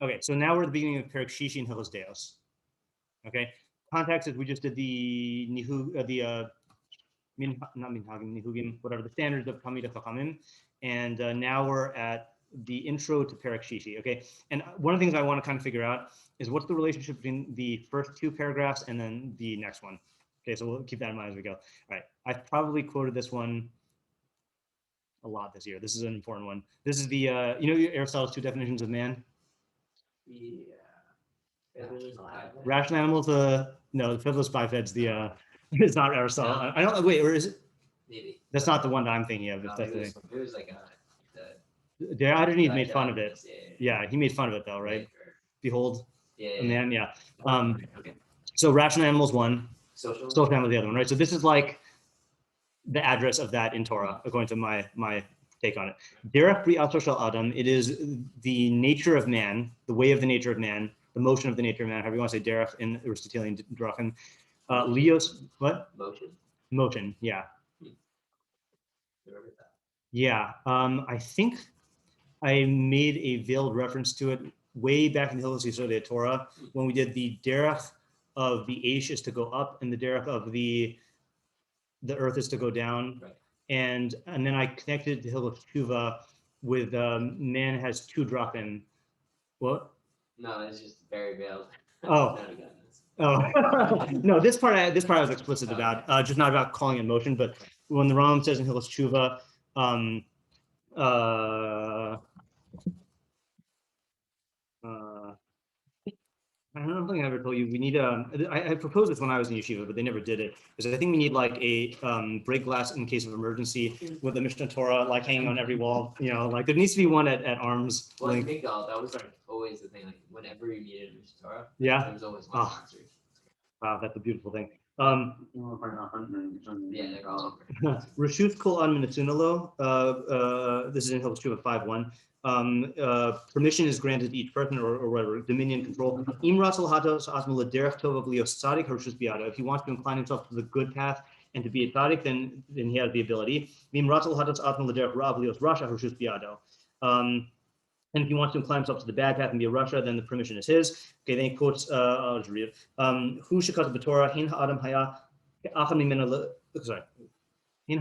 Okay, so now we're at the beginning of perek shishi in Hilchos Deios. Okay, context is we just did the not minhagim, nihugim, whatever, the standards of talmidim chachamim, and now we're at the intro to perek shishi. Okay, and one of the things I want to kind of figure out is what's the relationship between the first two paragraphs and then the next one. Okay, so we'll keep that in mind as we go. All right, I've probably quoted this one a lot this year. This is an important one. This is the Aristotle's two definitions of man. Yeah. Rational animals. No, the featherless bipeds. It's not Aristotle. No. I don't. Wait, or is it? Maybe. That's not the one that I'm thinking of. No, If that's it the was like Diogenes made fun of it. Yeah, he made fun of it though, right? Behold, a man. Yeah. Okay. So rational animals one, Social animals the other one, right? So this is like the address of that in Torah, according to my take on it. Derech bri'ato shel Adam. It is the nature of man, the way of the nature of man, the motion of the nature of man. However you want to say derech in Aristotelian drachim. Leos, what? Motion. Yeah. Remember that. Yeah. I think I made a veiled reference to it way back in the Hilchos Yesodi Torah when we did the derech of the Aish is to go up and the derech of the earth is to go down. Right. And then I connected the Hilchos Tשוba with man has two drachim. What? No, it's just very veiled. Oh. No, this part I was explicit about, just not about calling it motion, but when the Rambam says in Hilchos Tשוba, I don't think I ever told you we need I proposed this when I was in yeshiva, but they never did it. Because I think we need like a break glass in case of emergency with the Mishnah Torah like hanging on every wall. Like there needs to be one at arms. Well, I think that was like always the thing. Like whenever you needed a Mishnah Torah, yeah, there was always one answer. Wow, that's a beautiful thing. Yeah, they're all over. Reshut kol an minatsunalo. This is in Hilchos Tשוba 5:1. Permission is granted to each person or whatever, dominion, control. If he wants to incline himself to the good path and to be a tzaddik, then he has the ability. And if he wants to incline himself to the bad path and be a rasha, then the permission is his. Okay, then he quotes, I'll just read it. Hu shekat b'Torah, hin ha'adam haya, achad mimenu, sorry. Hin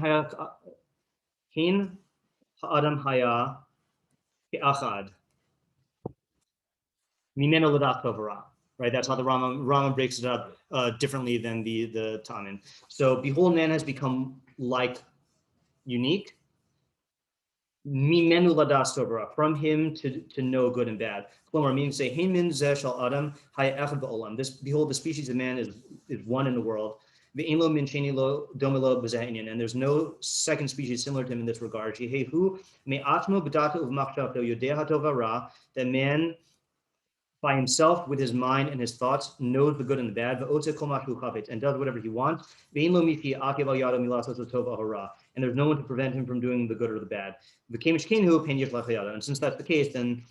ha'adam haya, ke'achad, mimenu l'dat chavurah. Right, that's how the Rambam breaks it up differently than the Tannin. So, behold, man has become like unique. Mimenu ladas tovara, from him to know good and bad. Klomar, meaning say, hey min zeh shel adam haya echad ba'olam. This, behold, the species of man is one in the world. Ve'en lo min sheni lo dome lo b'zeh inyan, and there's no second species similar to him in this regard. Shehehu me'atmo b'data uv'machshavto yodeh hatov ha'ra, that man by himself, with his mind and his thoughts, knows the good and the bad, and does whatever he wants. And there's no one to prevent him from doing the good or the bad. And since that's the case, then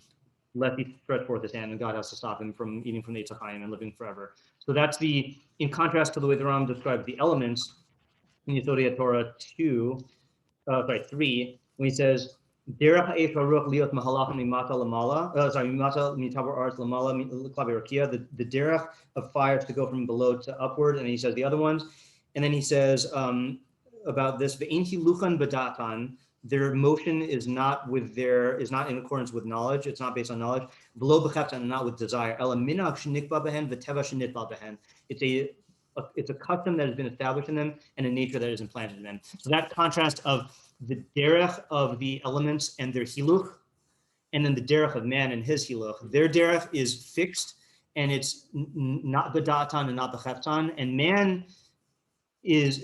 let he stretch forth his hand, and God has to stop him from eating from the chachamim and living forever. So that's in contrast to the way the Rambam describes the elements in Yesodi Torah 3, when he says, the derech of fire to go from below to upward, and he says the other ones, and then he says about this, their motion is not in accordance with knowledge, it's not based on knowledge, and not with desire. It's a custom that has been established in them and a nature that is implanted in them. So that contrast of the derech of the elements and their hiluch, and then the derech of man and his hiluch. Their derech is fixed, and it's not b'datan and not b'cheftan. And man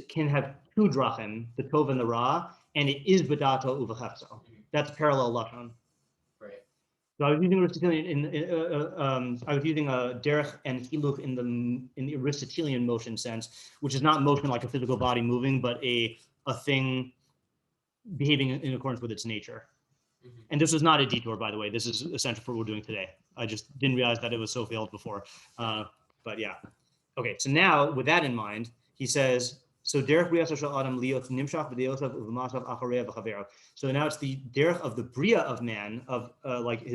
can have two drachim, the tov and the ra, and it is b'dato uv'chefto. That's parallel lashon. Right. So I was using Aristotelian I was using a derech and hiluch in the Aristotelian motion sense, which is not motion like a physical body moving, but a thing behaving in accordance with its nature. Mm-hmm. And this was not a detour, by the way. This is essential for what we're doing today. I just didn't realize that it was so veiled before. But yeah. Okay, so now with that in mind, he says, so derech bria shel adam liot nimshach b'deosav uv'masav acharei v'chavero. So now it's the derech of the bria of man, of like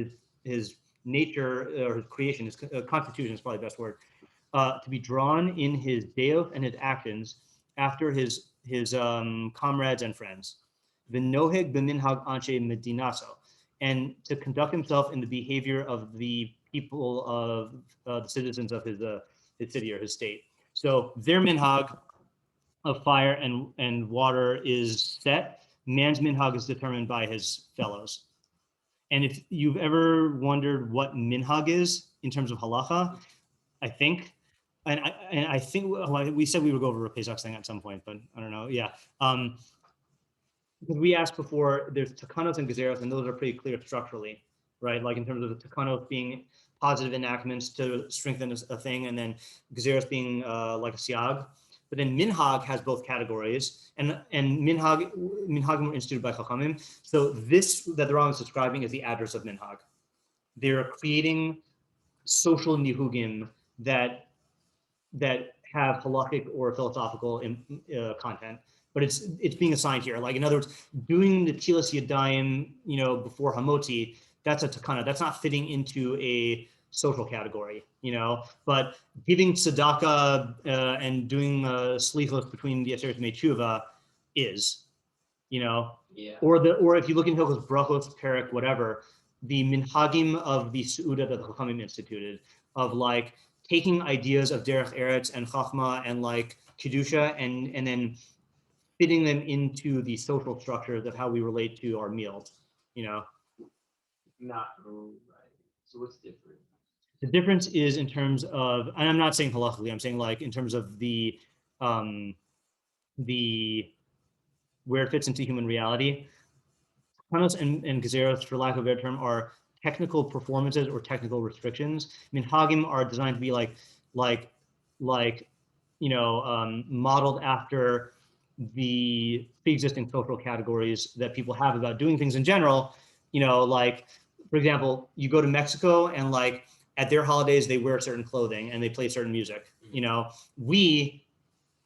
his nature or his creation, his constitution is probably the best word, to be drawn in his Deios and his actions after his comrades and friends. V'noheg b'minhag anshe medinaso, and to conduct himself in the behavior of the people of the citizens of his city or his state. So their minhag of fire and water is set. Man's minhag is determined by his fellows. And if you've ever wondered what minhag is in terms of halacha, I think, and I think we said we would go over a Pesach thing at some point, but I don't know. Yeah. Because we asked before, there's takanos and gezeros, and those are pretty clear structurally, right? Like in terms of the takanos being positive enactments to strengthen a thing, and then gezeros being like a siag. But then minhag has both categories, and minhagim were instituted by chachamim. So this that the Rambam is describing is the address of minhag. They're creating social nihugim that have halakhic or philosophical content, but it's being assigned here. Like in other words, doing the tilas yadayim, before hamotzi, that's a takana. That's not fitting into a social category, but giving tzedakah and doing slichos between the Aseret and Tשובה is, Yeah. or if you look in Hilchos brachos, perek, whatever, the minhagim of the Su'uda that the chachamim instituted, of like taking ideas of derech eretz and chachma and like kedusha and then fitting them into the social structures of how we relate to our meals, Not right. So what's different? The difference is in terms of, and I'm not saying halachically, I'm saying like in terms of the where it fits into human reality. Takanos and gezeros, for lack of a better term, are technical performances or technical restrictions. Minhagim are designed to be modeled after the pre-existing social categories that people have about doing things in general. Like for example, you go to Mexico and like at their holidays they wear certain clothing and they play certain music. We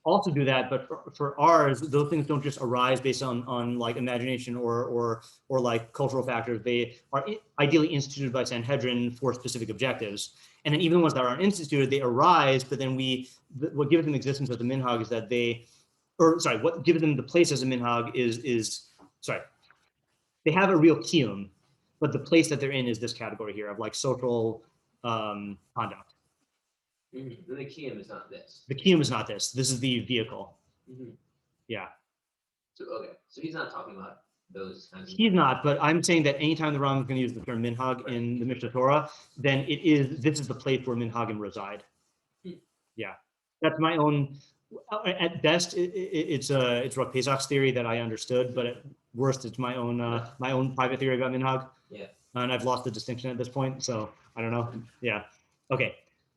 also do that, but for ours, those things don't just arise based on like imagination or like cultural factors. They are ideally instituted by Sanhedrin for specific objectives. And then even the ones that aren't instituted, they arise, but then what gives them existence as a minhag is that what gives them the place as a minhag is they have a real kiyum, but the place that they're in is this category here of like social conduct. Mm-hmm. The kiyum is not this. The kiyum is not this. This is the vehicle. Mm-hmm. Yeah. So he's not talking about those kinds of. He's not, but I'm saying that anytime the Rambam is going to use the term minhag in the Mishnah Torah, then this is the place where minhagim reside. Yeah, that's my own. At best, it's Rav Pesach's theory that I understood, but at worst, it's my own private theory about minhag. Yeah. And I've lost the distinction at this point, so I don't know. Yeah. Okay.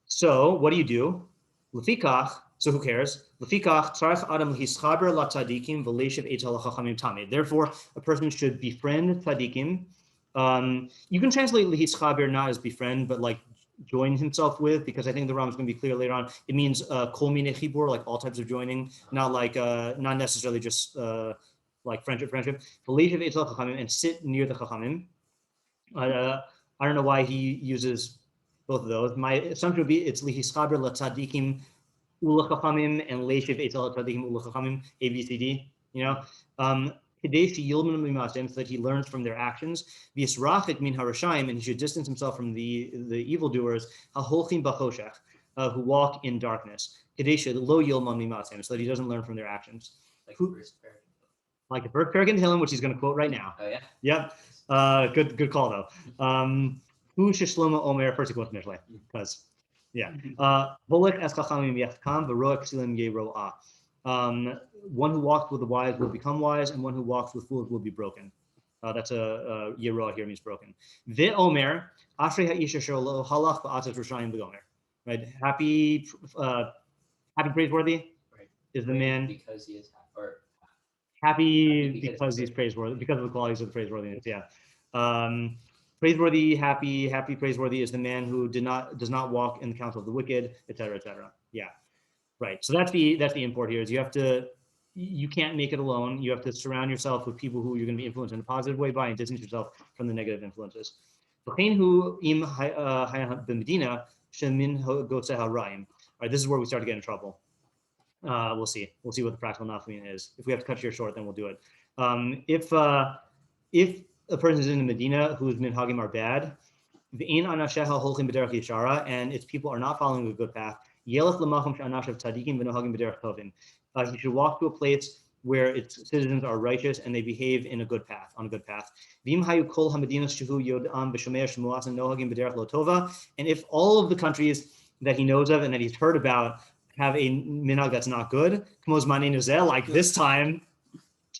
So what do? Lefikach. So who cares? Lefikach tzarich adam hischaber latzadikim v'leishiv eitel chachamim tamid. Therefore, a person should befriend tzadikim. You can translate lehischaber not as befriend, but like join himself with, because I think the Rambam is going to be clear later on. It means kol minei chibur, like all types of joining, not not necessarily just like friendship. V'leishiv eitel chachamim, and sit near the chachamim. I don't know why he uses both of those. My assumption would be it's lihischaber latzadikim ulachachamim and leishiv eitel latzadikim ulachachamim, A, B, C, D. Kadesh yilman mimasim, so that he learns from their actions. V'yisrachik min harashayim, and he should distance himself from the evildoers. Haholchim bachoshech, who walk in darkness. Kadesh lo yilman mimasim, so that he doesn't learn from their actions. Like the first perek in Tehillim, which he's going to quote right now. Oh yeah. Yep. Good call though. Who Shlomo Omer, first he quotes initially, because Volek es chachamim yachkam v'roek silim yeroah. One who walks with the wise will become wise, and one who walks with fools will be broken. That's a yeroah here means broken. Ve Omer ashrei ha'isha asher lo halach ba'atzos rishayim b'gomer. Right. Happy praiseworthy is the man because he is happy because he's praiseworthy, because of the qualities of the praiseworthiness. Yeah. Praiseworthy, happy, praiseworthy is the man who does not walk in the counsel of the wicked, etc., etc. Yeah, right. So that's the import here. Is you can't make it alone. You have to surround yourself with people who you're going to be influenced in a positive way by, and distance yourself from the negative influences. All right, this is where we start to get in trouble. We'll see. We'll see what the practical nafkamin is. If we have to cut shiur short, then we'll do it. If a person is in the Medina whose minhagim are bad, and its people are not following a good path, he should walk to a place where its citizens are righteous and they behave in a good path, on a good path. And if all of the countries that he knows of and that he's heard about have a minhag that's not good, like this time,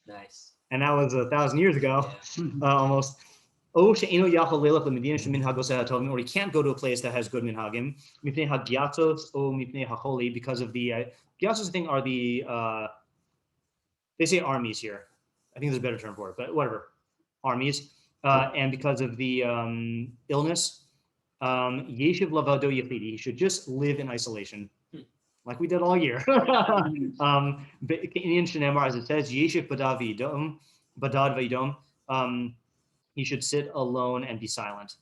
Nice. and that was 1,000 years ago, almost. Or he can't go to a place that has good minhagim, because of the giatos, I think, are the they say armies here. I think there's a better term for it, but whatever, armies, and because of the illness, yeshiv lavado yechidi, he should just live in isolation, like we did all year. In Shenemar, as it says, yeshiv badad v'yidom, he should sit alone and be silent.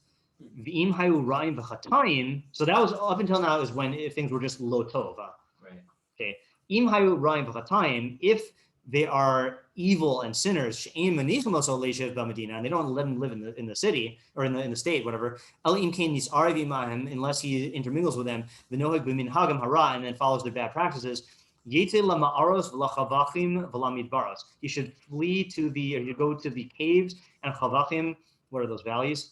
V'im hayu ra'im v'chatayim. So that was up until now is when things were just lo tova. Right. Okay. Im hayu ra'im v'chatayim. If they are evil and sinners, she'im manichamos leishav b'medina, and they don't let him live in the city or in the state, whatever. El im kain nis'ar v'imahim, unless he intermingles with them, v'noheg b'minhagam hara, and then follows their bad practices. Yete lama'aros v'lachavachim v'lamidbaros. He should flee to you go to the caves and chavachim. What are those valleys?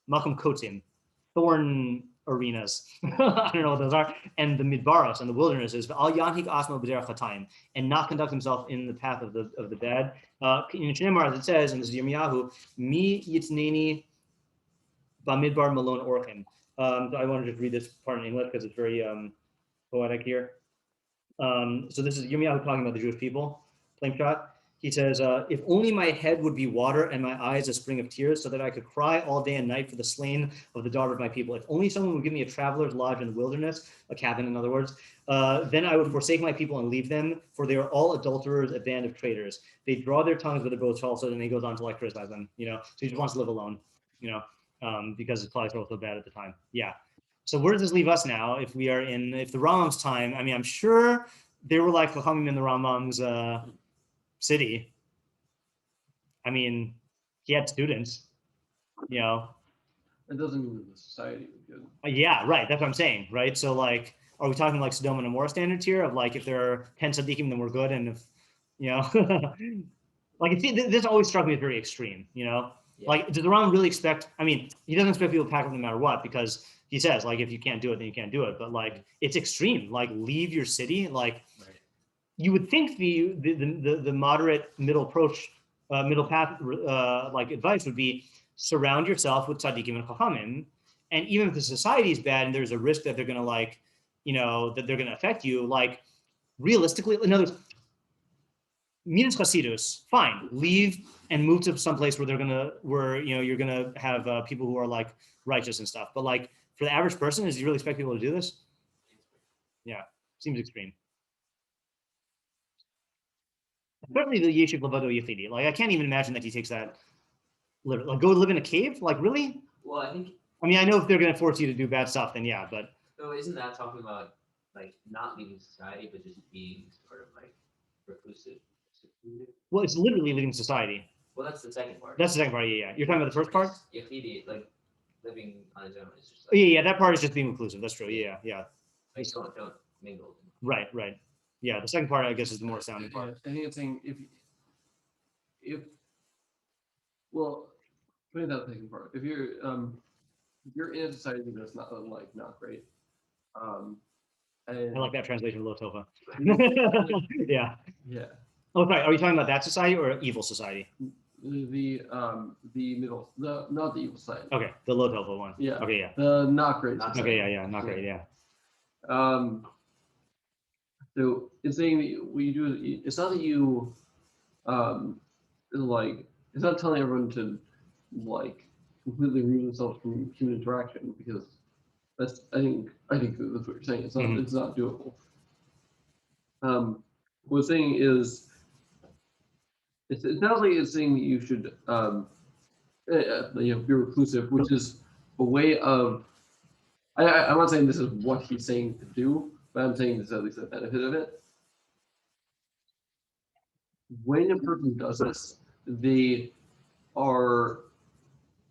Makom kotim, thorn arenas. I don't know what those are. And the midbaros and the wildernesses. Al yanhik asmo b'derech hatayim, and not conduct himself in the path of the bad. In Shenemar, as it says, and this is Yirmiyahu, mi yitzneni b'midbar malon orchim. So I want to just read this part in English because it's very poetic here. So this is Yirmiyahu talking about the Jewish people, plain shot. He says, if only my head would be water and my eyes a spring of tears, so that I could cry all day and night for the slain of the daughter of my people. If only someone would give me a traveler's lodge in the wilderness, a cabin in other words, then I would forsake my people and leave them, for they are all adulterers, a band of traitors. They draw their tongues with their bows falsehood, and then he goes on to like criticize them, So he just wants to live alone, because his plight was so bad at the time. Yeah. So where does this leave us now? If the Rambam's time, I mean, I'm sure there were like chachamim in the Rambam's city. I mean, he had students, It doesn't mean that the society was good. Yeah, right. That's what I'm saying, right? So like, are we talking like Sodom and Gomorrah standards here of like, if there are 10 tzaddikim, then we're good, and if, like this always struck me as very extreme, Yeah. Like, does the Rambam really expect? I mean, he doesn't expect people to pack up no matter what, because he says like, if you can't do it, then you can't do it. But like, it's extreme. Like, leave your city. Like, Right. You would think the moderate middle approach, middle path, like advice would be surround yourself with tzaddikim and chachamim, and even if the society is bad and there's a risk that they're going to that they're going to affect you, like realistically, in other words, minas chasidus, fine, leave and move to some place where you're gonna have people who are like righteous and stuff. But like for the average person, does he really expect people to do this? Yeah, seems extreme. Especially the yeshiv lavado yechidi. Like I can't even imagine that he takes that. Like go live in a cave? Like really? Well, I mean, I know if they're gonna force you to do bad stuff, then yeah. But no, isn't that talking about like not leaving society, but just being sort of like reclusive? Well, it's literally leaving society. Well, that's the second part. That's the second part. Yeah. You're talking about the first part. Yechidi, like living on his own, is just. Like, yeah. That part is just being reclusive. That's true. Yeah. Like don't mingle. Right. Yeah. The second part, I guess, is the more astounding part. I think it's saying well, putting that second part, if you're in a society that's not great, and I like that translation of Lo Tova. Yeah. Yeah. Oh, sorry. Are you talking about that society or evil society? The middle, not the evil side. Okay, the Lo Tova one. Yeah. Okay, yeah. The not great. Society. Okay, yeah, not great, yeah. So it's saying that what you do, it's not that you, it's not telling everyone to completely remove themselves from human interaction, because that's I think that's what you're saying. It's not it's not doable. What it's saying is, it sounds like it's saying that you should be reclusive, which is a way of, I'm not saying this is what he's saying to do, but I'm saying this is at least the benefit of it. When a person does this, they are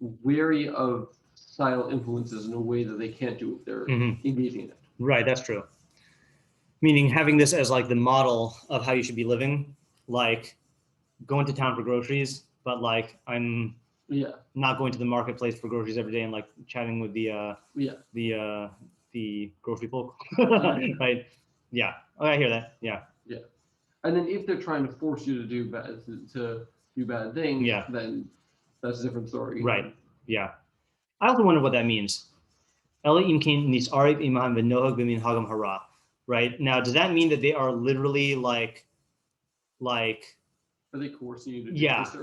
wary of societal influences in a way that they can't do if they're engaging in it. Right, that's true. Meaning having this as like the model of how you should be living, like going to town for groceries, but like I'm not going to the marketplace for groceries every day and like chatting with the grocery folk. Right? Yeah. Oh, I hear that. Yeah. Yeah. And then if they're trying to force you to do bad things, then that's a different story. Right. Yeah. I also wonder what that means. Right? Now, does that mean that they are literally like are they coercing you to do this?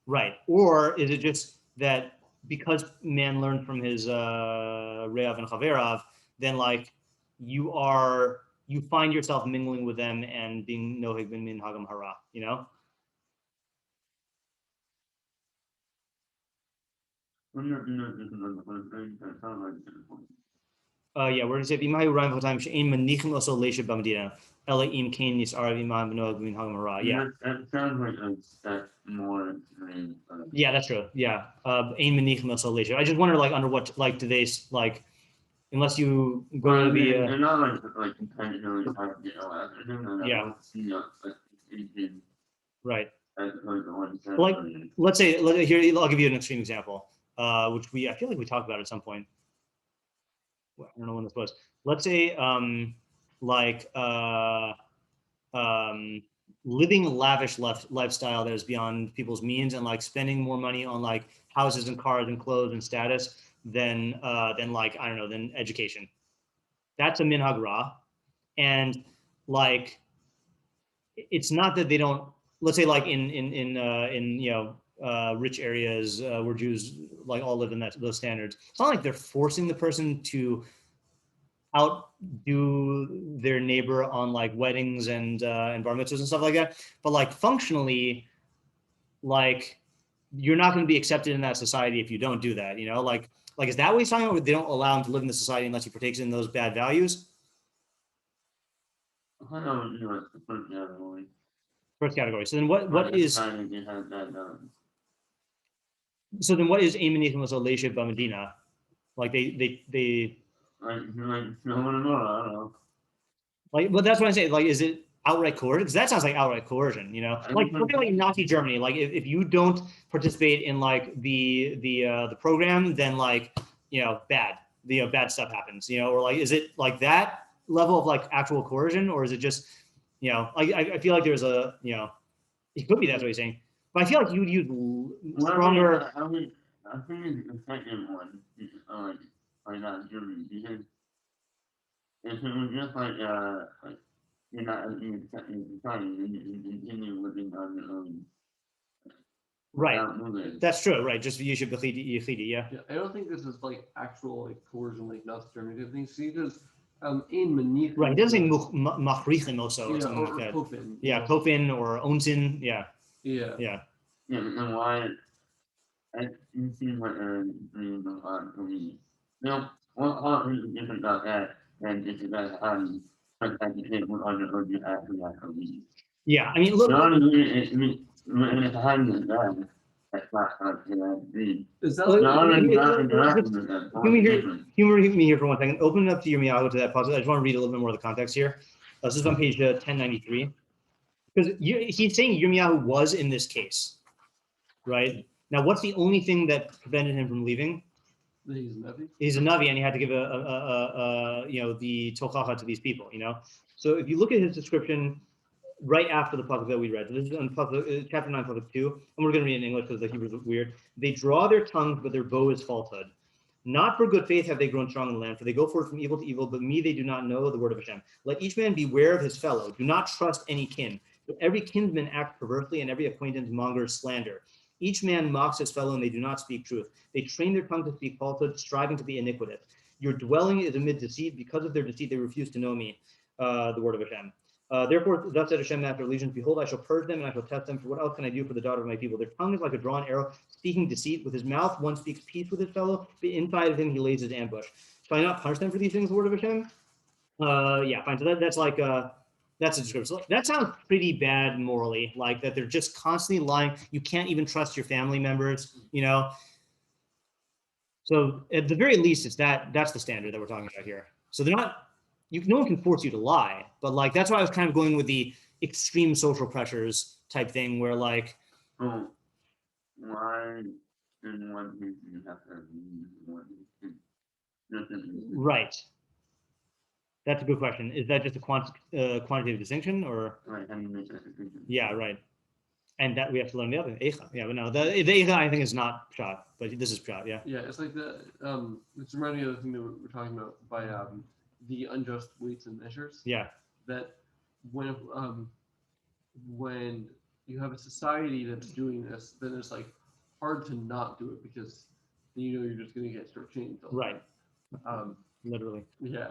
Right. Or is it just that because man learned from his Re'av and Chaverav, then like you find yourself mingling with them and being noheg ben min hagam hara, you know? Yeah, where does it say Imahu Ram time Shein Manichin also Lesha Bamdina. Ela im Kain Yisarav Imam Benoag bin Hagam Hara. Yeah. That sounds like that's more yeah, that's true. Yeah. Ein Manichin also Lesha. I just wonder like under what like do they like unless you go to be they're not like intentionally trying to get away. Yeah. Right. Like like let's say here I'll give you an extreme example, which I feel like we talked about at some point. I don't know when this was. Let's say living a lavish lifestyle that is beyond people's means and like spending more money on like houses and cars and clothes and status than like I don't know than education. That's a minhag ra, and like it's not that they don't. Let's say like in you know rich areas where Jews like all live in those standards. It's not like they're forcing the person to outdo their neighbor on like weddings and bar mitzvahs and stuff like that. But like functionally, like you're not going to be accepted in that society if you don't do that. You know, like is that what he's talking about? They don't allow him to live in the society unless he partakes in those bad values. I don't know what's the first category. First category. So then what is? So then what is Aimanichim Lesha B'Medina? Like they like no one know. I don't know. Like, but that's what I'm saying. Like, is it outright coercion? Because that sounds like outright coercion. You know, like look at like Nazi Germany. Like, if you don't participate in like the program, then like you know bad stuff happens. You know, or like is it like that level of like actual coercion, or is it just you know like I feel like there's a you know it could be that's what he's saying, but I feel like you would use stronger. I think the second one like not Germany because if it was just like you're not in society and you continue living on your own. Right. That's true. Right. Just you should yichidi. Yeah. I don't think this is like actual like coercion like Nazi Germany type things. See, because in Manichin. Right. It doesn't say machrichin also or something like that. Kofin. Yeah. Kofin or onsin. Yeah. Yeah. Yeah. Yeah. And why? It seems like for me. No, what is different about that than it's about yeah, I mean, look. Humor me here for 1 second. Open it up to Yirmiyahu to that passage. I just want to read a little bit more of the context here. This is on page 1093. Because he's saying Yirmiyahu was in this case, right? Now, what's the only thing that prevented him from leaving? He's a Navi. He's a Navi, and he had to give you know the tochacha to these people. You know, so if you look at his description right after the pasuk that we read, this is on chapter 9, pasuk 2, and we're going to read in English because the Hebrew is weird. They draw their tongues, but their bow is falsehood. Not for good faith have they grown strong in the land, for they go forth from evil to evil. But me they do not know the word of Hashem. Let each man beware of his fellow. Do not trust any kin. But every kinsman acts perversely, and every acquaintance mongers slander. Each man mocks his fellow, and they do not speak truth. They train their tongue to speak falsehood, striving to be iniquitous. Your dwelling is amid deceit. Because of their deceit, they refuse to know me, the word of Hashem. Therefore, thus said Hashem after allegiance, behold, I shall purge them and I shall test them. For what else can I do for the daughter of my people? Their tongue is like a drawn arrow, speaking deceit. With his mouth, one speaks peace with his fellow, but inside of him, he lays his ambush. Shall I not punish them for these things, the word of Hashem? Yeah, fine. So that's like, that's a description. So that sounds pretty bad morally, like that they're just constantly lying. You can't even trust your family members, you know? So at the very least, it's that's the standard that we're talking about here. So they're not, no one can force you to lie, but like that's why I was kind of going with the extreme social pressures type thing, where like, Oh, why in one case you have to have one case? right. That's a good question. Is that just a quantitative distinction, or? Right, how do you make that distinction? Yeah, right. And that we have to learn the other eicha. Yeah, but no, the eicha I think is not pshat, but this is pshat. Yeah. Yeah, it's like it's reminding me of the thing that we're talking about by the unjust weights and measures. Yeah. That when you have a society that's doing this, then it's like hard to not do it because you know you're just going to get shortchanged. Right. Um, Literally. yeah.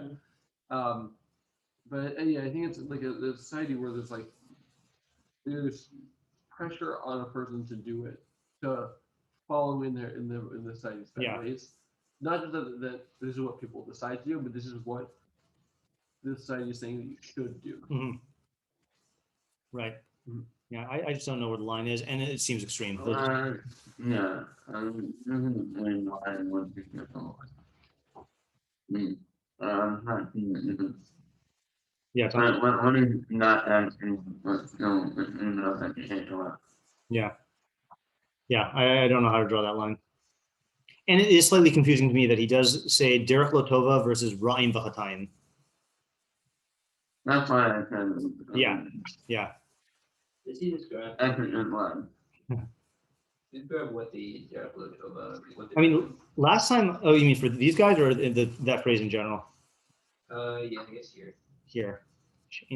But yeah, I think it's like a society where there's pressure on a person to do it, to follow in the society's bad ways. Not just that this is what people decide to do, but this is what the society is saying that you should do. Mm-hmm. Right. Mm-hmm. Yeah, I just don't know where the line is, and it seems extreme. Yeah, when I was yeah, one is not asking, but still, that you can't go out. Yeah. Yeah, I don't know how to draw that line. And it is slightly confusing to me that he does say derech lo tova versus ra'im v'chatayim. That's why I said. Yeah. Yeah. Does he describe? That's a good line. Describe what the derech lo tova? I mean, last time. Oh, you mean for these guys, or that phrase in general? Yeah, I guess here. Here. I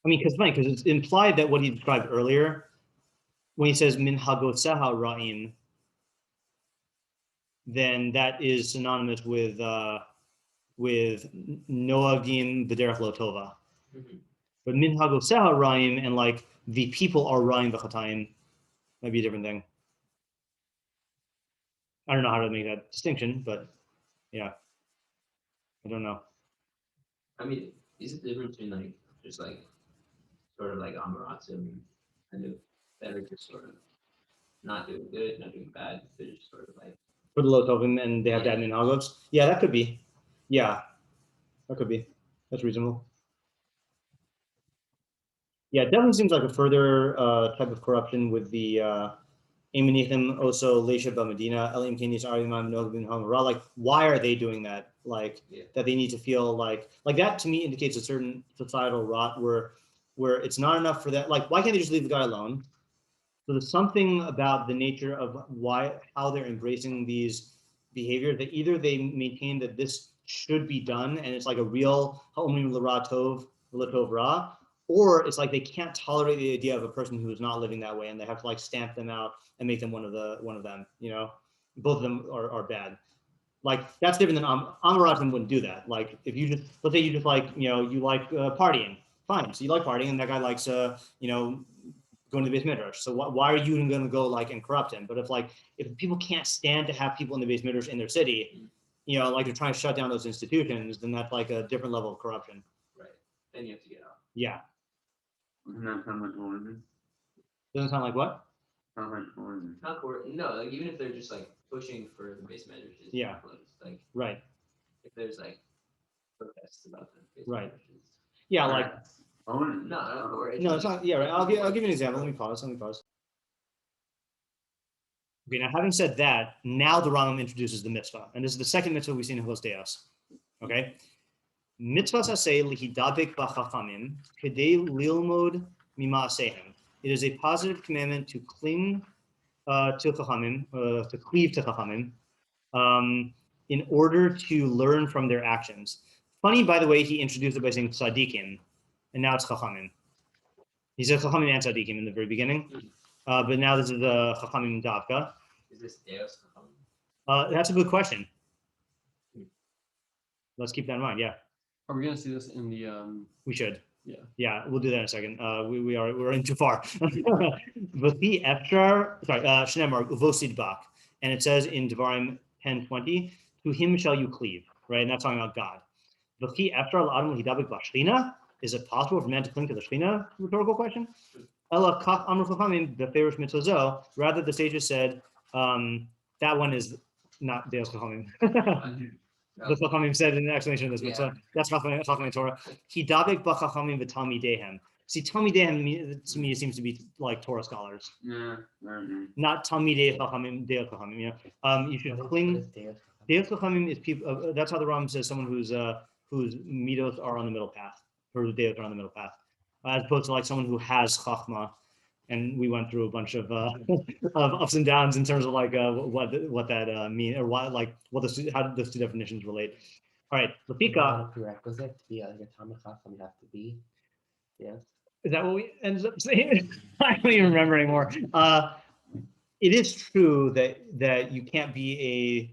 mean, because it's implied that what he described earlier, when he says min hagotseha ra'im, then that is synonymous with noagim b'derech lo tova. Mm-hmm. But min hagotseha ra'im and like the people are ra'im v'chatayim might be a different thing. I don't know how to make that distinction, but yeah, I don't know. I mean, is it the difference between like just like sort of like amaratzim kind of that are just sort of not doing good, not doing bad, they're just sort of like For the lo tovim, and they have that in hagos. Yeah, that could be. Yeah, that could be. That's reasonable. Yeah, it definitely seems like a further type of corruption with the Imanichim also Leisha B'Medina, Elim Kenis Arimam Nogabin Hamara. Like, why are they doing that? Like that they need to feel like that to me indicates a certain societal rot where it's not enough for that. Like, why can't they just leave the guy alone? So there's something about the nature of how they're embracing these behaviors that either they maintain that this should be done and it's like a real ha'omrim l'ra tov l'tov ra, or it's like they can't tolerate the idea of a person who is not living that way and they have to like stamp them out and make them one of them. You know, both of them are bad. Like that's different than Amaratim wouldn't do that. Like if you just, let's say you just like, you know, you like partying, fine. So you like partying and that guy likes, you know, going to the base midrash. So why are you even going to go like and corrupt him? But if people can't stand to have people in the base midrash in their city, you know, like they're trying to shut down those institutions, then that's like a different level of corruption. right. Then you have to get out. Yeah. Doesn't that sound like origin? Doesn't sound like what? Sound like origin. Not no, like even if they're just like pushing for the base measures, Yeah. Like right. If there's like protests about the base right. measures. Yeah, like Origin. No, it's not. Yeah, right. I'll give you an example. Let me pause. Okay, now having said that, now the Rambam introduces the mitzvah, and this is the second mitzvah we've seen in Hilchos Deios. Okay, mitzvah saseh lihidabek b'chachamim kedei lilmod mimaasehem. It is a positive commandment to cling to chachamim, to cleave to chachamim, in order to learn from their actions. Funny, by the way, he introduced it by saying tzadikim, and now it's chachamim. He said chachamim and tzadikim in the very beginning. But now this is the chachamim davka. Is this Deus chachamim? That's a good question. Let's keep that in mind. Yeah. Are we gonna see this in the We should. Yeah. Yeah, we'll do that in a second. We're in too far. V'chi efshar, sorry, Shneimar uvosid bak, and it says in Devarim 10:20, to him shall you cleave, right? And that's talking about God. V'chi efshar l'adam hidabik b'Shechinah. Is it possible for man to cling to the Schechinah? Rhetorical question. Ela kach amru chachamim b'ferish mitzazo. Rather, the sages said that one is not Deus chachamim. The chachamim said in the explanation of this mitzvah. That's chachamim Torah. Hidabik b'chachamim v'talmidehem. See, talmidehem to me seems to be like Torah scholars. Yeah. Not talmidei chachamim, Deus chachamim. You know, you should cling. Deus chachamim is people. That's how the Rambam says someone whose midos are on the middle path. Or the Deos are on the middle path, as opposed to like someone who has chachma, and we went through a bunch of ups and downs in terms of like what that mean or what how those two definitions relate. All right, Lafika. Prerequisite to be like a Talmud Chacham, you have to be. Yes. Is that what we ended up saying? I don't even remember anymore. It is true that you can't be a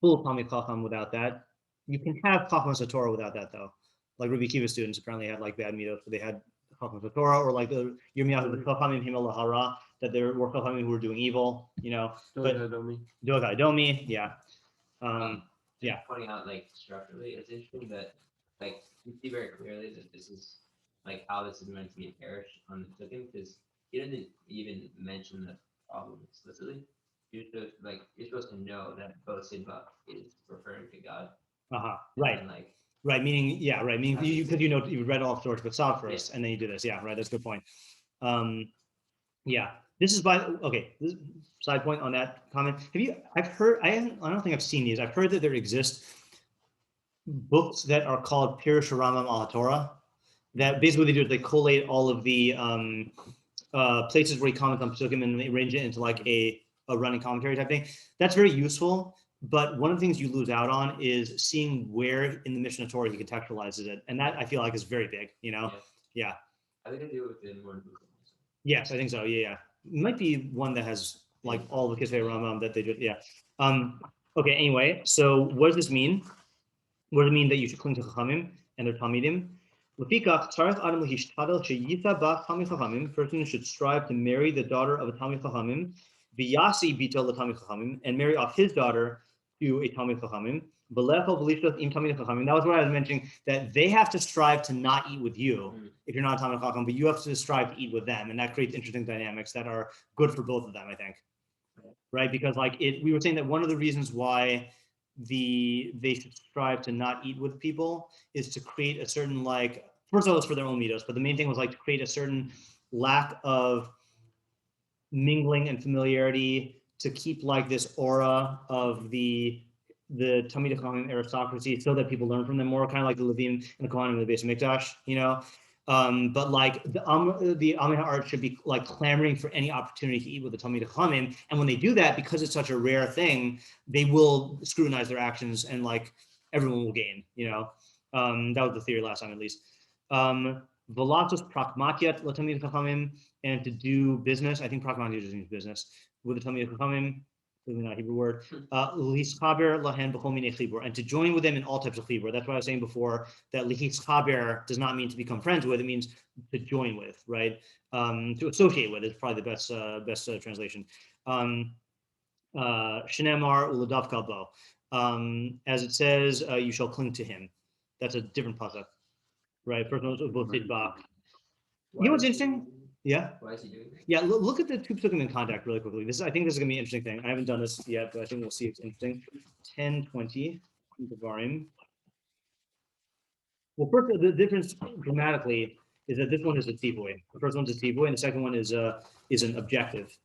full Talmud Chacham without that. You can have Chachmas Torah without that, though. Like Rabbi Akiva students apparently had like bad midos, but they had Chachmas Torah, or like the Yirmiyahu, the chachamim himel lahara, that there were chachamim who were doing evil, you know. Doeg Domi, yeah. Pointing out like structurally, it's interesting that like you see very clearly that this is like how this is meant to be a parish on the Sukkim, because he doesn't even mention the problem explicitly. You're supposed to know that both Sidba is referring to God. Right. And like. Right, meaning, yeah, right. Meaning because you read all sorts of stuff first, and then you do this. Yeah, right. That's a good point. Yeah, this is this side point on that comment. I've heard, I don't think I've seen these. I've heard that there exist books that are called Pirush Rambam al Torah. That basically they do is they collate all of the places where he comments on Pesukim and they arrange it into like a running commentary type thing. That's very useful. But one of the things you lose out on is seeing where in the Mishnah Torah he contextualizes it, and that I feel like is very big. You know, yeah. I think I do it within one. Yes, I think so. Yeah. It might be one that has like all the Kisvei Rambam that they just Okay. Anyway, so what does this mean? What does it mean that you should cling to chachamim and their talmidim? Person should strive to marry the daughter of a talmid chachamim, v'yasi bito l'talmid chachamim, and marry off his daughter to a talmid chachamim. That was what I was mentioning, that they have to strive to not eat with you if you're not a talmid chacham, but you have to strive to eat with them, and that creates interesting dynamics that are good for both of them, I think. Right? Because like we were saying that one of the reasons why they should strive to not eat with people is to create a certain like, first of all, it's for their own mitos, but the main thing was like to create a certain lack of mingling and familiarity, to keep like this aura of the Talmid Chachamim aristocracy, so that people learn from them more, kind of like the Levim and the Kohanim in the Beis Hamikdash, you know. But like the Amei Ha'aretz should be like clamoring for any opportunity to eat with the Talmid Chachamim, and when they do that, because it's such a rare thing, they will scrutinize their actions, and like everyone will gain, you know. That was the theory last time, at least. Velatos pragmatiat l'Talmid Chachamim, and to do business. I think pragmatiat just means business with the Talmid Chachamim. Really not a Hebrew word. And to join with them in all types of chibur. That's what I was saying before, that lihischaber does not mean to become friends with. It means to join with, right? To associate with is probably the best translation. Shenemar uladav kalbo. As it says, you shall cling to him. That's a different pasuk, right? First one was both tidbak. You know what's interesting? Yeah. Why is he doing that? Yeah, look at the two psukim in contact really quickly. I think this is gonna be an interesting thing. I haven't done this yet, but I think we'll see it's interesting. 10:20 Devarim. Well, first the difference grammatically is that this one is a tzivoy. The first one's a tzivoy, and the second one is an objective.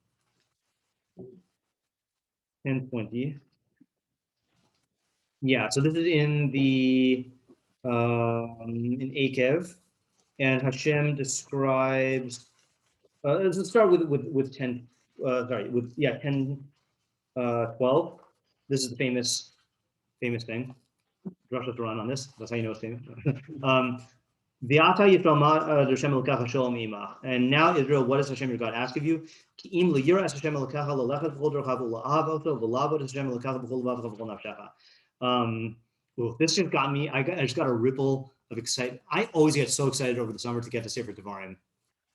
10:20. Yeah, so this is in the in Akev, and Hashem describes. Let's start with 10. 10, 12. This is the famous thing. Rosh Hashanah on this. That's how you know it's famous. And now Israel, what does Hashem your God ask of you? Ooh, this just got me. I just got a ripple of excitement. I always get so excited over the summer to get to Sefer Devarim.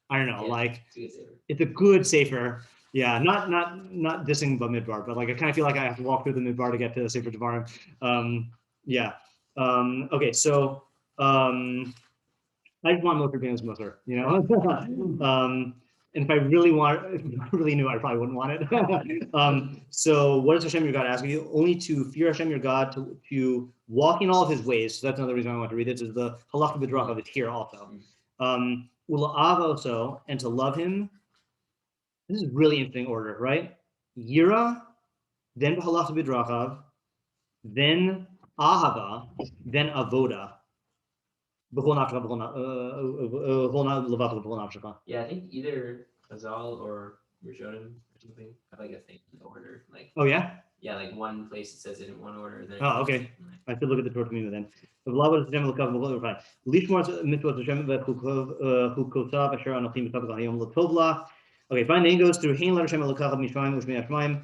I don't know, Yeah, like it's a good saver. it's a good Sefer. Yeah, not dissing Bamidbar, but like I kind of feel like I have to walk through the Midbar to get to Sefer Devarim. Yeah. Okay, so I just want Moser being as Moser, you know. And if I really knew, I probably wouldn't want it. So what does Hashem your God ask you? Only to fear Hashem your God, to walk in all of His ways. So that's another reason I want to read this. Is the halacha b'drachav is here also. Ula'ava also, and to love Him. This is really interesting order, right? Yira, then halacha b'drachav, then ahava, then avoda. Yeah, I think either Chazal or Rishonim or something have like a thing in the order. Like, Oh yeah? yeah, like one place it says it in one order. Then Oh, okay. I should look at the shortcomings then. Okay, fine. Then goes through Hein Hashem Elokav Mishmaim Ushmei Ashmaim.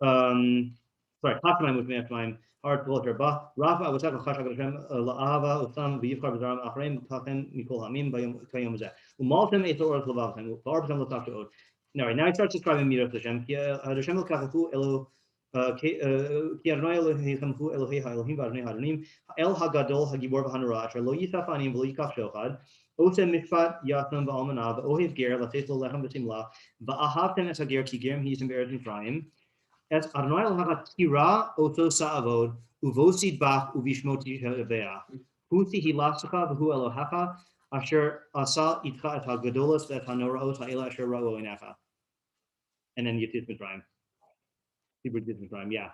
Sorry, Hashmaim Ushmei Ashmaim. Hard Pol Rabba. Rafa Avosaka Chashak Hashem La'ava Utam V'Yivchar B'Zaram Achreim Tachen Mikol Hamim Kayom Zeh. Umaltem Etor Lavav V'Ar Hashem Lokach Od. Now, he starts describing Mirat Hashem. Hashem Lokachu Elo. Ki Adonai Elohim Hu Elohecha Elohim V'Adonai Hadonim El Hagadol Hagibor V'Hanura Asher Lo Yisaf Anim V'Lo Yikach Shochad Osem Mishpat Yatzon V'Almanav Ohev Ger Lateis Lo Lechem V'Timla V'Ahavtem Es Hager Ki Gerem Hizim Be'eretz Mitzrayim Es Adonai Elohim Tira Oto Sa'avod Uvosid Bach Uvishmoti Sheveah Huti Hilasecha V'Hu Elohecha Asher Asa Itcha Et HaGadolos V'Et HaNoraot Ha'ela Asher Ra'o Einecha. And then Yitzis Mitzrayim. Yeah.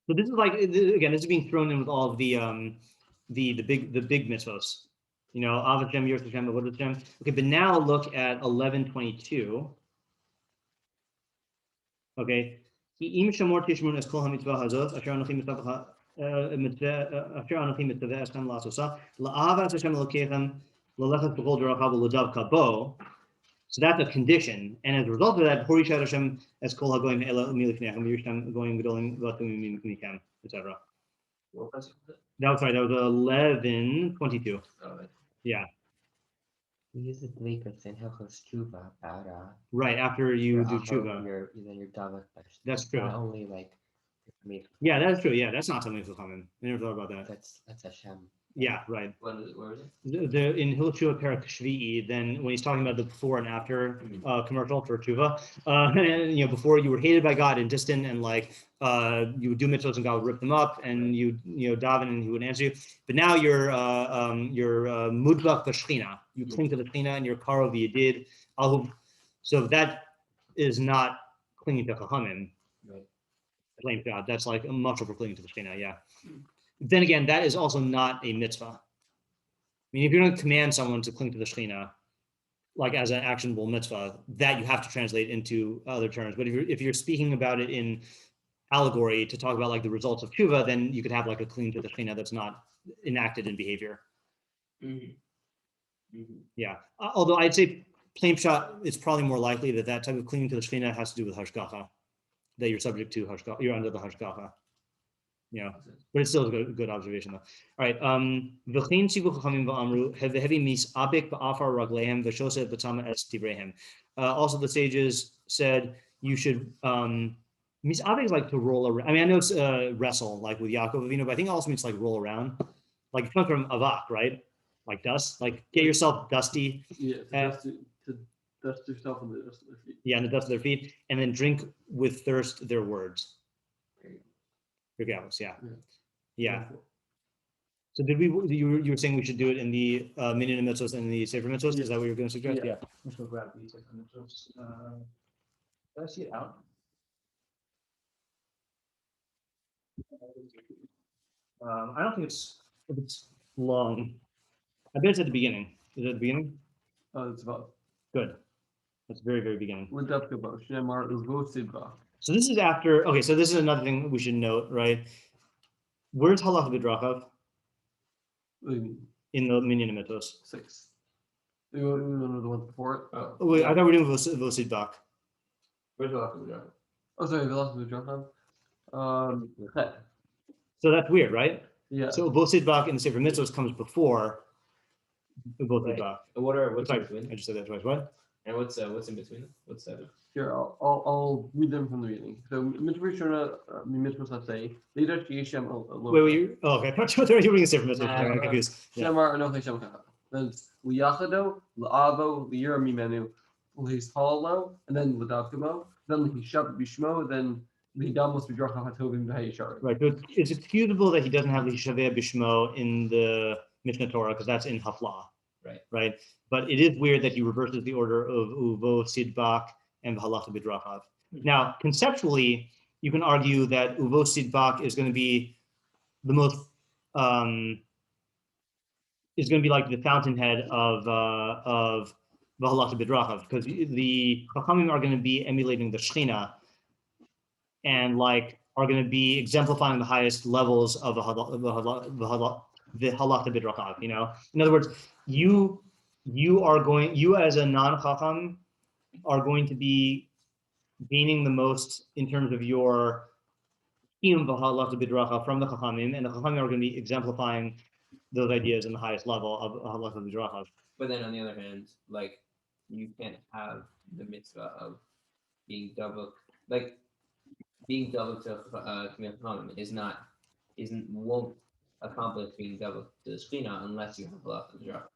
So this is like, again, this is being thrown in with all of the big mitzvos. You know, Av Hashem, Yiras Hashem, Avodas Hashem. Okay, but now look at 11:22. Okay. Im shamor tishmun es kol hamitzvah hazot asher anochi mitzvah asher anochi mitzvah eschem la'asosa la'avas Hashem Elokechem l'lechet b'chol derachav u'ladav kabo. So that's a condition, and as a result of that, Horishat Hashem as Kol HaGoyim Ela Umiliknechem Yirshtam Goyim Gedolim Vatum Mimikhem, etc. What was it? That was 11:22. Oh, Yeah. We use the bleakers in Hilchos Tשוba about Right after you do Ahava Tshuva. when you're done with That's true. Not only like Yeah, that's true. Yeah, that's not something to comment. I never thought about that. that's Hashem. Yeah, right. where was it? In Hilchos perek Shvi'i, then when he's talking about the before and after commercial for Tshuva, and, you know, before you were hated by God and distant, and like you would do mitzvahs and God would rip them up, and you daven and He would answer you. But now you're mudbach b'Shechinah. You cling to the Shechinah and you're karo v'yedid alhu. So that is not clinging to chachamim. Right. Blame God. That's like a much over clinging to the Shechinah. Yeah. Then again, that is also not a mitzvah. I mean, if you're going to command someone to cling to the Schechina, like as an actionable mitzvah, that you have to translate into other terms. But if you're speaking about it in allegory to talk about like the results of tshuva, then you could have like a cling to the Schechina that's not enacted in behavior. Mm-hmm. Mm-hmm. Yeah. Although I'd say plain shot, it's probably more likely that that type of clinging to the Schechina has to do with hashgacha, that you're subject to hashgacha, you're under the hashgacha. Yeah, but it's still a good observation though. All right. V'chein tzivu chachamim v'amru hevi mis abik ba'afar raglehem v'shoseh b'tama es tivrehem. Also, the sages said you should mis abik is like to roll around. I mean, I know it's wrestle like with Yaakov Avinu, but I think it also means like roll around. Like it comes from avak, right? Like dust. Like get yourself dusty. Yeah, to dust yourself in the dust of their feet. Yeah, in the dust of their feet, and then drink with thirst their words. Regardless, yeah. So did you were saying we should do it in the minyan mitzvos and the sefer mitzvos? Is that what you're going to suggest? Yeah. Let's go grab the sefer mitzvos. Did I see it out? I don't think it's long. I bet it's at the beginning. Is it at the beginning? Oh, it's about. Good. That's very, very beginning. So this is after, okay, so this is another thing we should note, right? Where's halacha b'drachav? What do you mean? In the minyan mitzvos. 6. You want to know the one before it? Oh, wait, I thought we were doing vosid bak. where's the last one? Oh, sorry, the last one. So that's weird, right? Yeah. So Uvo Sidbak in the Sefer Mitzvos comes before Uvo Sidbak. What's in Sorry, between? I just said that twice. What? And what's in between them? What's that? Here, I'll read them from the beginning. So, mitzvah shona, mitzvah say, leader Yeshem. Wait, oh, okay. I thought you were reading the Sefer Mitzvos. I'm confused. Yeah. Shamar Anochi Shem Chacham. Then Liyachado, La'avo, Liyur Mimenu, Lishalo, and then Ladavkamo, then Lishab Bishmo, then Lidamos Bidracha Hatovim Vahayishar. Right. So it's excusable that he doesn't have the Shaveh Bishmo in the Mishnah Torah because that's in Haflah. Right. Right. But it is weird that he reverses the order of Uvo Sidbak and V'halach Bidrachav. Now, conceptually, you can argue that Uvo Sidbak is going to be the most is going to be like the fountainhead of V'halach Bidrachav, because the chachamim are going to be emulating the Schechinah and like are going to be exemplifying the highest levels of the halakha bidrachav. You know, in other words, you as a non-chacham are going to be gaining the most in terms of your iyun v'halakha bidrachav from the chachamim, and the chachamim are going to be exemplifying those ideas in the highest level of halakha bidrachav. But then on the other hand, like you can't have the mitzvah of being double, like being double to chachamim won't accomplish being double to the Schechinah unless you have halakha bidrachav,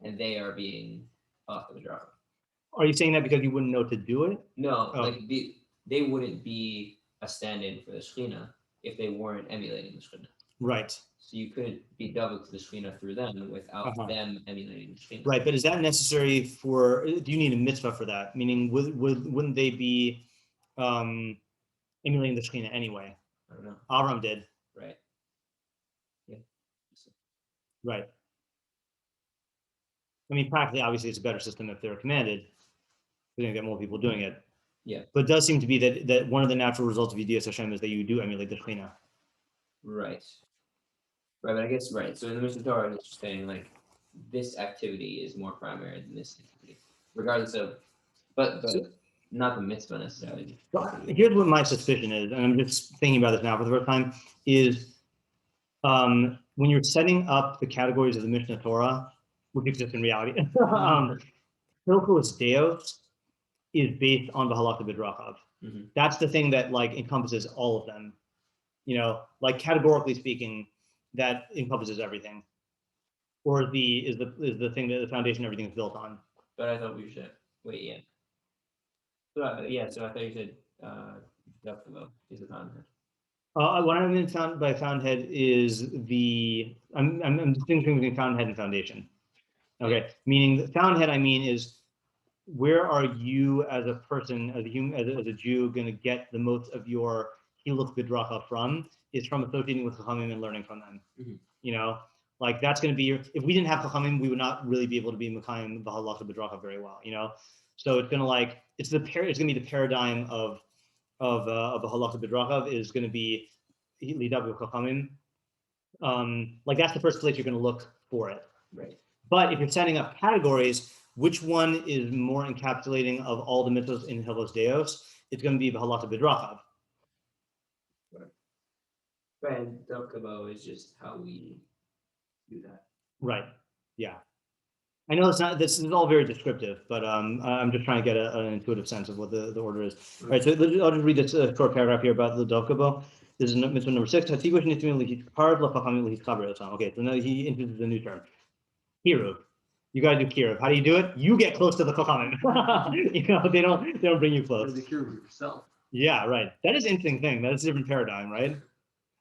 and they are being halakha bidrachav. Are you saying that because you wouldn't know to do it? No, like they wouldn't be a stand-in for the Schechinah if they weren't emulating the Schechinah. Right. So you couldn't be double to the Schechinah through them without them emulating the Schechinah. Right, but is that necessary for? Do you need a mitzvah for that? Meaning, wouldn't they be emulating the Schechinah anyway? I don't know. Averroes did. Right. Yeah. Right. I mean, practically, obviously, it's a better system if they're commanded. We're going to get more people doing it. Yeah. But it does seem to be that one of the natural results of Yidiyas Hashem is that you do emulate the Schechinah. Right. Right, but I guess right. So in the Mishnah Torah, it's just saying like this activity is more primary than this activity, regardless of, but not the mitzvah necessarily. Here's what my suspicion is, and I'm just thinking about this now for the first time, is when you're setting up the categories of the Mishnah Torah, which exist in reality, Hilchos Deios is based on the halakha bidrachav. Mhm. That's the thing that like encompasses all of them. You know, like categorically speaking, that encompasses everything, or is the thing that the foundation everything is built on. But I thought we should wait. Yeah. So So I thought you said Dafkavo is the fountainhead. What I mean by fountainhead is I'm distinguishing between fountainhead and foundation. Okay, meaning the fountainhead I mean is where are you as a person, as a human, as a Jew, going to get the most of your hiluk bidracha from? Is from associating with chachamim and learning from them. Mm-hmm. You know, like that's going to be if we didn't have chachamim, we would not really be able to be mekayim the halakha bidracha very well. You know, so it's going to it's going to be the paradigm of the halakha bidracha is going to be lidav chachamim. Like that's the first place you're going to look for it. Right. But if you're setting up categories, which one is more encapsulating of all the mitzvahs in Hilchos Deios? It's going to be V'halakha bidrachav. Right, and Dafkavo is just how we do that. Right. Yeah. I know this is all very descriptive, but I'm just trying to get an intuitive sense of what the order is. All right, so I'll just read this short paragraph here about the Dafkavo. This is mitzvah number 6. Okay, so now he introduces a new term. Kiruv. You got to do kiruv. How do you do it? You get close to the chachamim. You know, they don't bring you close. You kiruv yourself. Yeah, right. That is an interesting thing. That is a different paradigm, right?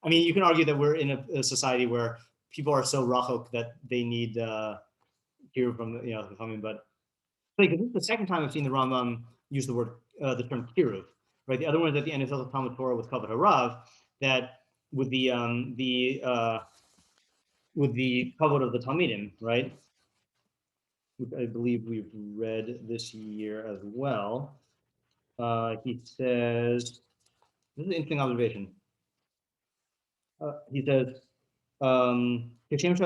I mean, you can argue that we're in a society where people are so rachok that they need kiruv from the chachamim. But because this is the second time I've seen the Rambam use the term kiruv. Right. The other one is at the end of the Talmud Torah with kavod harav, that with the kavod of the talmidim, right? I believe we've read this year as well. He says, this is an interesting observation. He says, so just as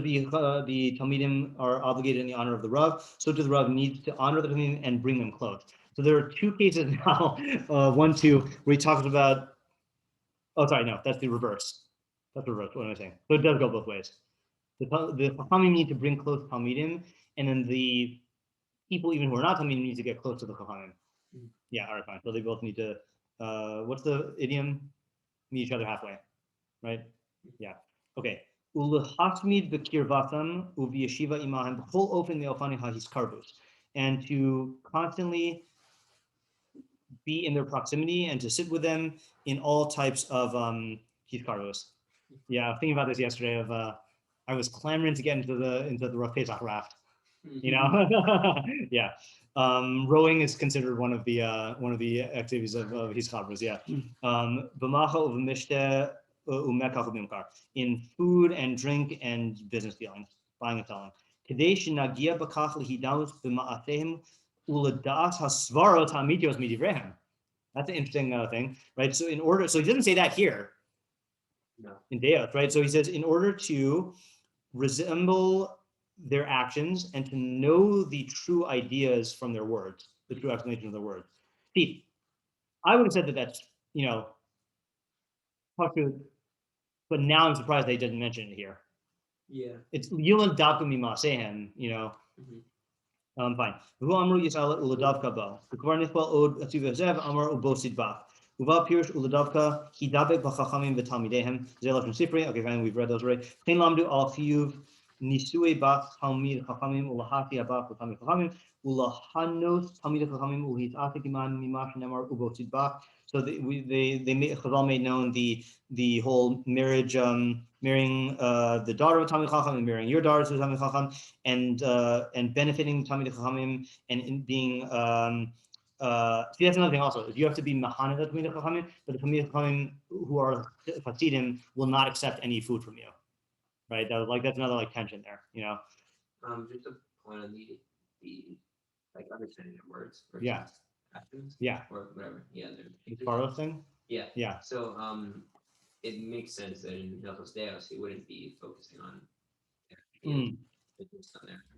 the talmidim are obligated in the honor of the Rav, so do the Rav needs to honor the talmidim and bring them close. So there are two cases now, 1, 2, where he talks about, oh, sorry, no, that's the reverse. That's the reverse, what am I saying? So it does go both ways. The chachamim need to bring close talmidim, and then the people, even who are not talmidim, need to get close to the chachamim. Yeah, all right, fine. So they both need to, what's the idiom? Meet each other halfway, right? Yeah, okay. Ulehasmid b'kirvatam uv'yeshiva imahem b'chol ofen le'ofani ha'hiskarbus, and to constantly be in their proximity and to sit with them in all types of hiskarbus. Yeah, I was thinking about this yesterday. I was clamoring to get into the Rav Pesach raft. You know, yeah. Rowing is considered one of the activities of hiskarbus. Yeah. In food and drink and business dealings, buying and selling. That's an interesting thing, right? So so he doesn't say that here. No. In Dעות, right? So he says, in order to resemble their actions and to know the true ideas from their words, the true explanation of their words. See, I would have said that that's, true, but now I'm surprised they didn't mention it here. Yeah. It's iyun davka mimasehem, fine. V'hu amru yisrael uladavka ba. V'kvar nifbal od atziv amar ubosid ba. Uva pirush uladavka hidabek b'chachamim v'talmidehem. Zelach and Sifri. Okay, fine. We've read those already. Chen lamdu al chiyuv nisui bach talmid chachamim ulahati abach v'talmid chachamim ulahanos talmid chachamim ulhitzafik iman mimash nemar ubosid bach. So they Chazal made known the whole marriage, marrying the daughter of Talmid Chacham and marrying your daughter to Talmid Chacham, and benefiting Talmid Chachamim, and in being see, that's another thing also. You have to be Mahanad Talmid Chachamim, but the Talmid Chachamim who are Hasidim will not accept any food from you, right? That's another tension there, Just a point on the understanding of words. Yeah. Actions, yeah, or whatever. Yeah, the Carlos thing. Yeah. Yeah. So it makes sense that in Hilchos Deios he wouldn't be focusing on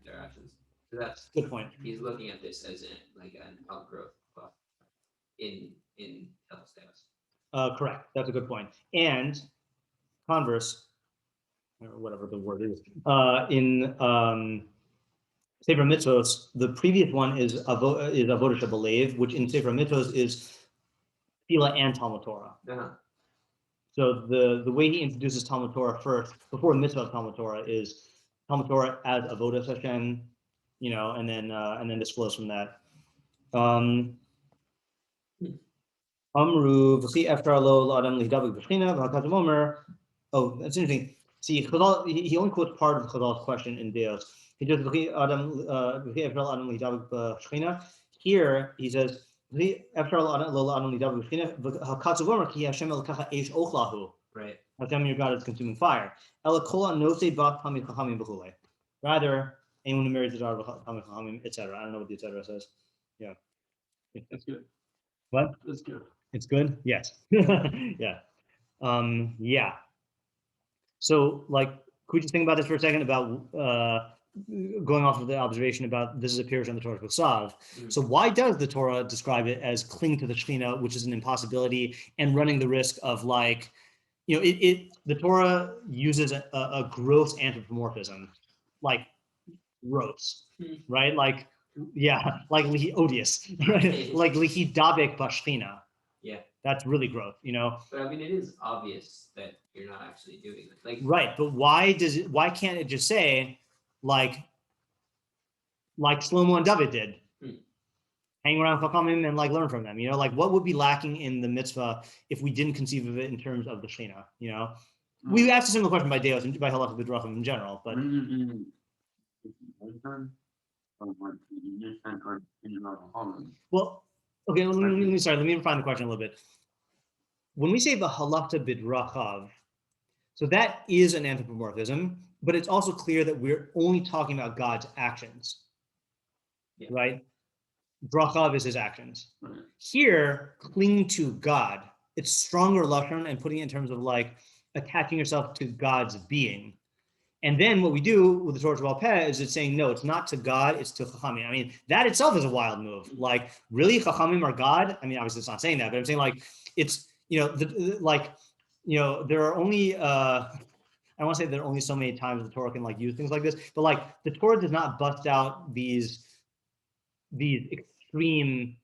their actions. So that's good point. He's looking at this as an outgrowth in Hilchos Deios. Correct. That's a good point. And converse, or whatever the word is, in Sefer Mitzvos, the previous one is Avodah Shabalev, which in Sefer Mitzvos is Tefillah and Talmud Torah. Uh-huh. So the way he introduces Talmud Torah first, before the mitzvah of Talmud Torah, is Talmud Torah as Avodah Hashem, and then this flows from that. Amru v'chi eftar lo l'adam lihdavik b'shechina v'hakadosh omer. Oh, that's interesting. See, Chazal, he only quotes part of Chazal's question in Deos. He does v'chi eftar lo l'adam lihdavik b'shechina. Here he says v'chi eftar lo l'adam lihdavik b'shechina v'hakadosh omer ki Hashem elkacha eish ochlahu. Right. Hashem, your God, is consuming fire. Ela kol anosei b'ach talmid chachamim b'chulei. Rather, anyone who marries the daughter of talmid chachamim, etc. I don't know what the etc. says. Yeah. That's good. What? That's good. It's good? Yes. Yeah. Yeah. So, could we just think about this for a second about going off of the observation about this is a pirush on the Torah Kosav. So why does the Torah describe it as cling to the Schechinah, which is an impossibility, and running the risk of the Torah uses a gross anthropomorphism, gross, right? Lihi odious, right? Lihi dabek b'Shechinah. Yeah. That's really gross, But I mean, it is obvious that you're not actually doing it. Right, but why can't it just say, like Shlomo and David did, hang around chachamim and learn from them? What would be lacking in the mitzvah if we didn't conceive of it in terms of the Shechina? We asked a similar question by Deos and by Halacha B'Drachim in general, but well, okay. Let me refine the question a little bit. When we say the Halacha B'Drachav, so that is an anthropomorphism, but it's also clear that we're only talking about God's actions, right? Drachav is his actions. Right. Here, cling to God. It's stronger lashon and putting it in terms of attaching yourself to God's being. And then what we do with the Torah Sheba'al Peh is it's saying, no, it's not to God, it's to chachamim. I mean, that itself is a wild move. Like, really, chachamim are God? I mean, obviously it's not saying that, but I'm saying like, it's, there are only, I want to say there are only so many times the Torah can like use things like this, but like the Torah does not bust out these extreme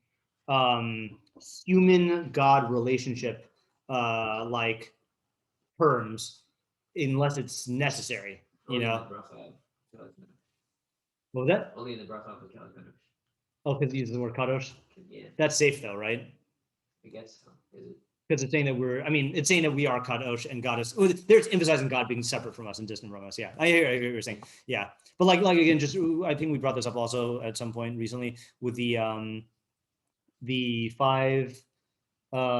human God relationship like terms unless it's necessary. Only in the bracha. What was that? Only in the bracha of Kadosh. Oh, because it uses the word kadosh. Yeah, That's safe though, right? I guess so. Is it? Because it's saying that it's saying that we are kadosh and God is. There's emphasizing God being separate from us and distant from us. Yeah, I hear what you're saying. Yeah, but like again, just I think we brought this up also at some point recently with the 5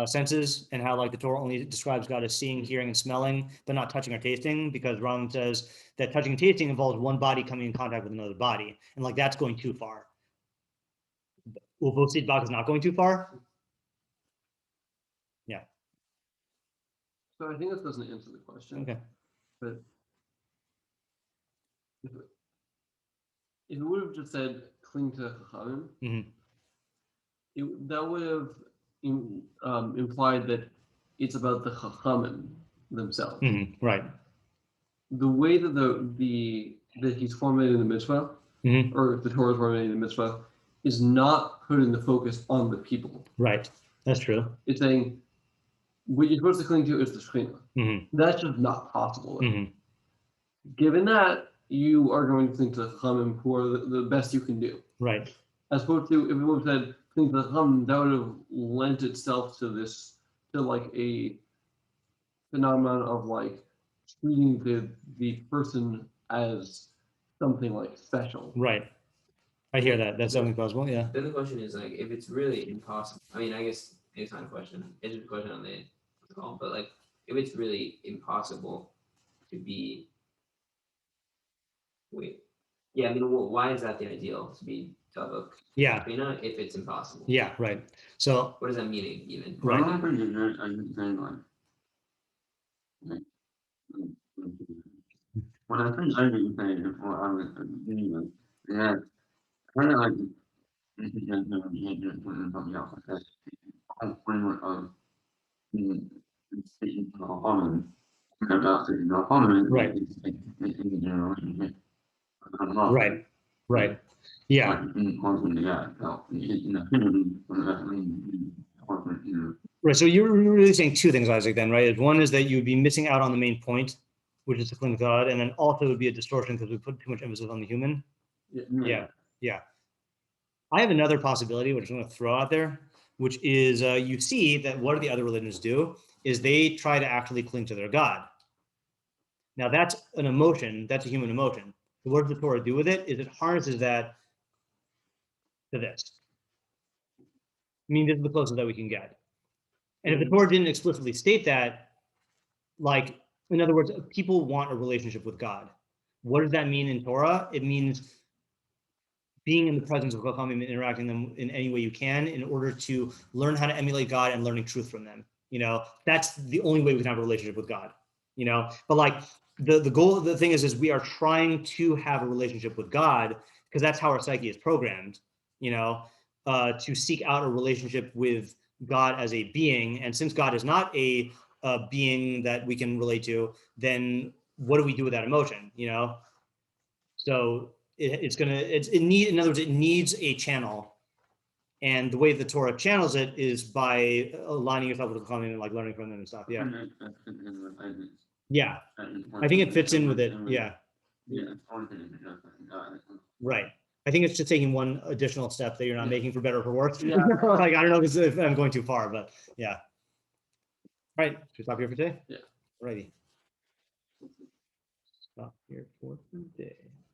senses and how like the Torah only describes God as seeing, hearing, and smelling, but not touching or tasting, because Rambam says that touching and tasting involves one body coming in contact with another body, and like that's going too far. Uvosid Bach is not going too far. Yeah. So I think that doesn't answer the question. Okay. But if it would have just said cling to chachamim, that would have implied that it's about the chachamim themselves. Right. The way that that he's formulating the mitzvah, or the Torah is formulating the mitzvah, is not putting the focus on the people. Right. That's true. It's saying what you're supposed to cling to is the Schechinah. That's just not possible. Given that, you are going to cling to the chachamim, who are the best you can do. Right. As opposed to if we would have said cling to the chachamim, that would have lent itself to like a phenomenon of like treating the person as something like special. Right. I hear that. That's something possible. Yeah. Then the question is like, if it's really impossible. I mean, I guess it's not a question. It's just a question on the call. But like, if it's really impossible to be, yeah. I mean, why is that the ideal to be tabuk? Yeah. If it's impossible. Yeah. Right. So. What does that mean even? Right. What I think I would say is what I was doing is kind of like this is just the behavior of something else. Because the whole framework of the speaking to the opponent about the opponent, right? Right. Right. Yeah. Right. So you're really saying 2 things, Isaac. Then, right? One is that you would be missing out on the main point, which is to cling to God, and then also it would be a distortion because we put too much emphasis on the human. Yeah. I have another possibility, which I'm going to throw out there, which is you see that what do the other religions do is they try to actually cling to their God. Now that's an emotion, that's a human emotion. So what does the Torah do with it? Is it harnesses that to this. I mean, this is the closest that we can get. And if the Torah didn't explicitly state that, like, in other words, people want a relationship with God. What does that mean in Torah? It means being in the presence of chachamim and interacting them in any way you can in order to learn how to emulate God and learning truth from them. That's the only way we can have a relationship with God. But like the goal, the thing is we are trying to have a relationship with God because that's how our psyche is programmed, to seek out a relationship with God as a being. And since God is not a being that we can relate to, then what do we do with that emotion? So in other words, it needs a channel. And the way the Torah channels it is by aligning yourself with the chachamim and like learning from them and stuff. Yeah. Yeah. I think it fits in with it. Yeah. Right. I think it's just taking one additional step that you're not making for better or for worse. Yeah. Like, I don't know if I'm going too far, but yeah. All right. Should we stop here for today? Yeah. Alrighty. Stop here for today.